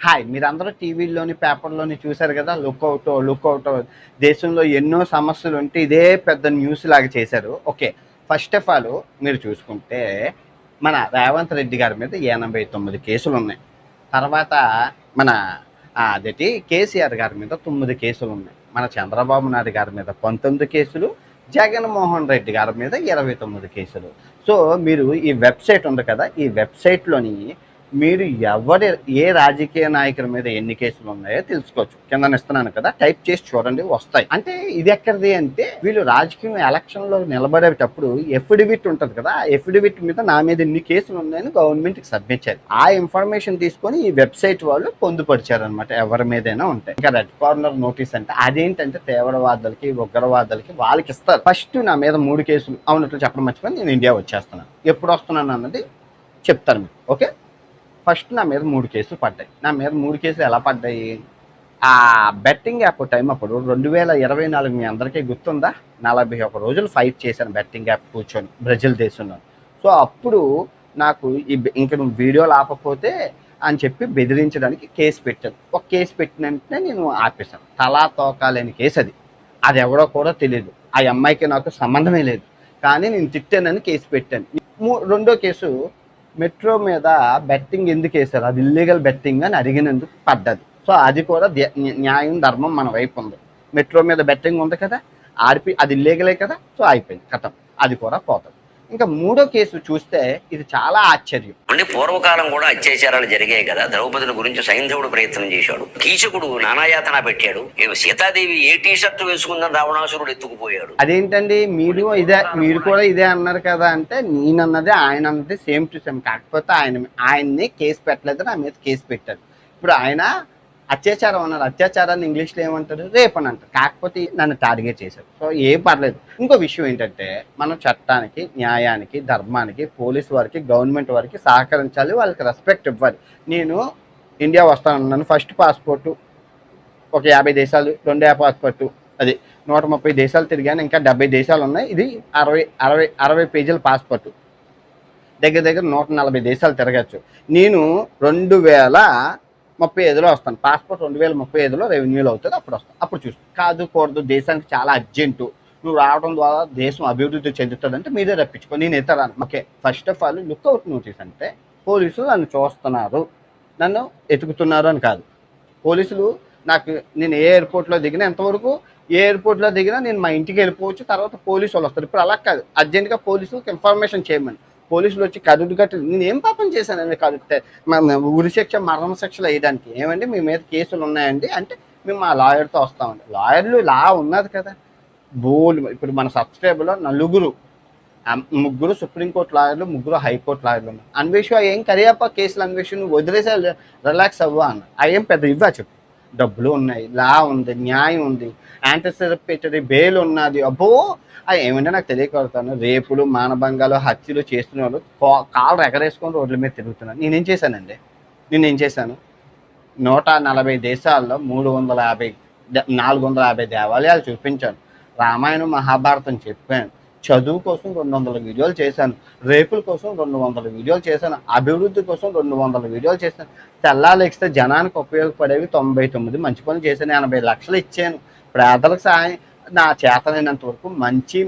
Hi మీరందరూ టీవీల్లోని పేపర్లోని చూశారు కదా, లుక్అవుట్ దేశంలో ఎన్నో సమస్యలు ఉంటే ఇదే పెద్ద న్యూస్ లాగా చేశారు. ఓకే, ఫస్ట్ ఆఫ్ ఆల్ మీరు చూసుకుంటే మన రేవంత్ రెడ్డి గారి మీద 89 కేసులు ఉన్నాయి. తర్వాత మన అదేంటి కేసీఆర్ గారి మీద 9 కేసులు ఉన్నాయి. మన చంద్రబాబు నాయుడు గారి మీద 19 కేసులు, జగన్మోహన్ రెడ్డి గారి మీద 29 కేసులు. సో మీరు ఈ వెబ్సైట్ ఉంది కదా, ఈ వెబ్సైట్లోని మీరు ఏ రాజకీయ నాయకుల మీద ఎన్ని కేసులు ఉన్నాయో తెలుసుకోవచ్చు. కింద ఇస్తున్నాను కదా, టైప్ చేసి చూడండి, వస్తాయి. అంటే ఇది ఎక్కడిది అంటే, వీళ్ళు రాజకీయ ఎలక్షన్లో నిలబడేటప్పుడు ఎఫిడవిట్ ఉంటుంది కదా, ఆ ఎఫిడవిట్ మీద నా మీద ఎన్ని కేసులు ఉన్నాయని గవర్నమెంట్కి సబ్మిట్ చేయాలి. ఆ ఇన్ఫర్మేషన్ తీసుకొని ఈ వెబ్సైట్ వాళ్ళు పొందుపరిచారు అనమాట, ఎవరి మీదైనా ఉంటాయి. ఇంకా రెడ్ కార్నర్ నోటీస్ అంటే అదేంటంటే తీవ్రవాదులకి, ఉగ్రవాదులకి వాళ్ళకి ఇస్తారు. ఫస్ట్ నా మీద 3 కేసులు అవునట్లు చెప్పడం మర్చిపోయి నేను ఇండియా వచ్చేస్తున్నాను. ఎప్పుడు వస్తున్నాను అన్నది చెప్తాను మీకు. ఓకే, ఫస్ట్ నా మీద 3 కేసులు పడ్డాయి. నా మీద 3 కేసులు ఎలా పడ్డాయి? ఆ బెట్టింగ్ యాప్ టైం అప్పుడు 2024 మీ అందరికీ గుర్తుందా? 41 రోజులు ఫైట్ చేశాను బెట్టింగ్ యాప్ కూర్చొని బ్రెజిల్ దేశంలో. సో అప్పుడు నాకు ఇంక నువ్వు వీడియోలు ఆపకపోతే అని చెప్పి బెదిరించడానికి కేసు పెట్టాను. ఒక కేసు పెట్టిన వెంటనే నేను ఆపేశాను. తలా తోకాలేని కేసు అది. అది ఎవరో కూడా తెలియదు. ఆ అమ్మాయికి నాకు సంబంధమే లేదు, కానీ నేను తిట్టానని కేసు పెట్టాను. రెండో కేసు మెట్రో మీద బెట్టింగ్ ఎందుకు వేశారు, అది ఇల్లీగల్ బెట్టింగ్ అని అడిగినందుకు పడ్డది. సో అది కూడా న్యాయం ధర్మం మన వైపు ఉంది. మెట్రో మీద బెట్టింగ్ ఉంది కదా, అది ఇల్లీగలే కదా, సో అయిపోయింది, కథం, అది కూడా పోతుంది. ఇంకా మూడో కేసు చూస్తే ఇది చాలా ఆశ్చర్యం. అంటే పూర్వకాలం కూడా అత్యాచారాలు జరిగాయి కదా, ద్రౌపదిని గురించి సైంధవుడు ప్రయత్నం చేశాడు, కీచకుడు నానాయాతన పెట్టాడు, సీతాదేవి ఏ టీ షర్ట్ వేసుకుందని రావణాసురుడు ఎత్తుకుపోయాడు. అదేంటండి మీరు కూడా ఇదే అన్నారు కదా అంటే, నేనన్నది ఆయన అన్నది సేమ్ టు సేమ్. కాకపోతే ఆయన్ని కేసు పెట్టలేదు, నా మీద కేసు పెట్టాడు. ఇప్పుడు ఆయన అత్యాచారం అన్నారు. అత్యాచారాన్ని ఇంగ్లీష్లో ఏమంటారు? రేప్ అని అంటారు. కాకపోతే నన్ను టార్గెట్ చేశారు. సో ఏం పర్లేదు. ఇంకో విషయం ఏంటంటే, మనం చట్టానికి, న్యాయానికి, ధర్మానికి, పోలీసు వారికి, గవర్నమెంట్ వారికి సహకరించాలి, వాళ్ళకి రెస్పెక్ట్ ఇవ్వాలి. నేను ఇండియా వస్తానన్నాను. ఫస్ట్ పాస్పోర్టు ఒక 50 దేశాలు, రెండో పాస్పోర్టు అది 130 దేశాలు తిరిగాను. ఇంకా 70 దేశాలు ఉన్నాయి. ఇది 60 పేజీల పాస్పోర్టు. దగ్గర 140 దేశాలు తిరగచ్చు. నేను 2035లో వస్తాను. పాస్పోర్ట్ 2035లో రెవెన్యూలో అవుతుంది, అప్పుడు వస్తాను. అప్పుడు చూస్తాను. కాదు దేశానికి చాలా అర్జెంటు, నువ్వు రావడం ద్వారా దేశం అభివృద్ధి చెందుతుంది అంటే మీరే రప్పించుకో, నేను ఎత్తరాను. Okay, first of all lookout notice అంటే పోలీసులు నన్ను చూస్తున్నారు, నన్ను ఎతుకుతున్నారు అని కాదు. పోలీసులు నేను ఏ ఎయిర్పోర్ట్లో దిగినా, ఎంతవరకు ఏ ఎయిర్పోర్ట్లో దిగినా నేను మా ఇంటికి వెళ్ళిపోవచ్చు, తర్వాత పోలీసు వాళ్ళు వస్తారు. ఇప్పుడు అలా కాదు, అర్జెంట్గా పోలీసులకు ఇన్ఫర్మేషన్ చేయమని పోలీసులు వచ్చి కరుడు కట్టి నేను ఏం పాపం చేశానండి, ఉరి శిక్ష, మరణ శిక్షలు వేయడానికి. ఏమండి మీ మీద కేసులు ఉన్నాయండి అంటే, మేము మా లాయర్తో వస్తామండి. లాయర్లు లా ఉన్నది కదా, ఇప్పుడు మన సబ్స్క్రైబర్లో 3 సుప్రీంకోర్టు లాయర్లు, 3 హైకోర్టు లాయర్లు ఉన్నారు. అన్వేషణ ఏం కరియప్ప కేసులు అన్వేషణ నువ్వు వదిలేసా, రిలాక్స్ అవ్వా అన్న. అవేం పెద్ద ఇవ్వా చెప్పు, డబ్బులు ఉన్నాయి, లా ఉంది, న్యాయం ఉంది, యాంటిసిపేటరీ బెయిల్ ఉన్నది. అబ్బో ఏమంటే నాకు తెలియకొడతాను. రేపులు, మానభంగాలు, హత్యలు చేస్తున్న వాళ్ళు కాళ్ళు ఎగరేసుకొని రోడ్ల మీద తిరుగుతున్నారు. నేనేం చేశానండి? 140 దేశాల్లో 450 దేవాలయాలు చూపించాను, రామాయణం మహాభారతం చెప్పాను, చదువు కోసం 200 వీడియోలు చేశాను, రేపుల కోసం 200 వీడియోలు చేశాను, అభివృద్ధి కోసం 200 వీడియోలు చేశాను. తెల్లాలేస్తే జనానికి ఉపయోగపడేవి 99 మంచి పనులు చేశాను. 80 లక్షలు ఇచ్చాను. పేదలకు సహాయం, నా చేతనైనంత వరకు మంచి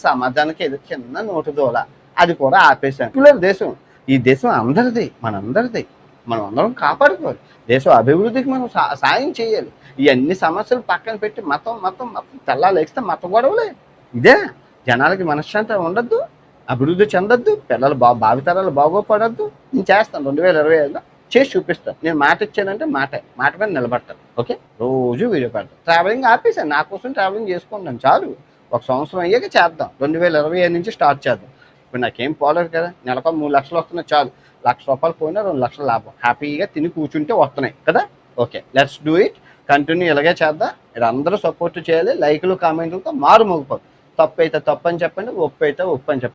సమాజానికి ఏదో చిన్న నోటు దోల, అది కూడా ఆపేశాను. దేశం, ఈ దేశం అందరిది, మనందరిది, మనం అందరం కాపాడుకోవాలి. దేశం అభివృద్ధికి మనం సాయం చేయాలి. ఇవన్నీ సమస్యలు పక్కన పెట్టి మతం తెల్లాలేస్తే మత గొడవలే. ఇదే జనాలకి మనశ్శాంతి ఉండద్దు, అభివృద్ధి చెందొద్దు, పిల్లలు భావితరాలు బాగోపడద్దు. నేను చేస్తాను, 2025లో చేసి చూపిస్తాను. నేను మాట ఇచ్చానంటే మాట మీద నిలబడతాను. ఓకే, రోజు వీడియో పెడతాను. ట్రావెలింగ్ ఆపేసాను, నా కోసం ట్రావెలింగ్ చేసుకుంటాను చాలు. 1 సంవత్సరం అయ్యాక చేద్దాం, 2025 నుంచి స్టార్ట్ చేద్దాం. ఇప్పుడు నాకేం పోలేదు కదా, నెలకు 3 లక్షలు వస్తున్నాయి చాలు. ₹1,00,000 పోయినా 2 లక్షల లాభం, హ్యాపీగా తిని కూర్చుంటే వస్తున్నాయి కదా. Okay, let's do it, continue ఇలాగే చేద్దాం. మీరు అందరూ సపోర్ట్ చేయాలి, లైకులు కామెంట్లతో మారు మోగిపోదు. తప్పు అయితే తప్పు అని చెప్పండి, ఒప్పు అయితే ఒప్పు అని చెప్పండి.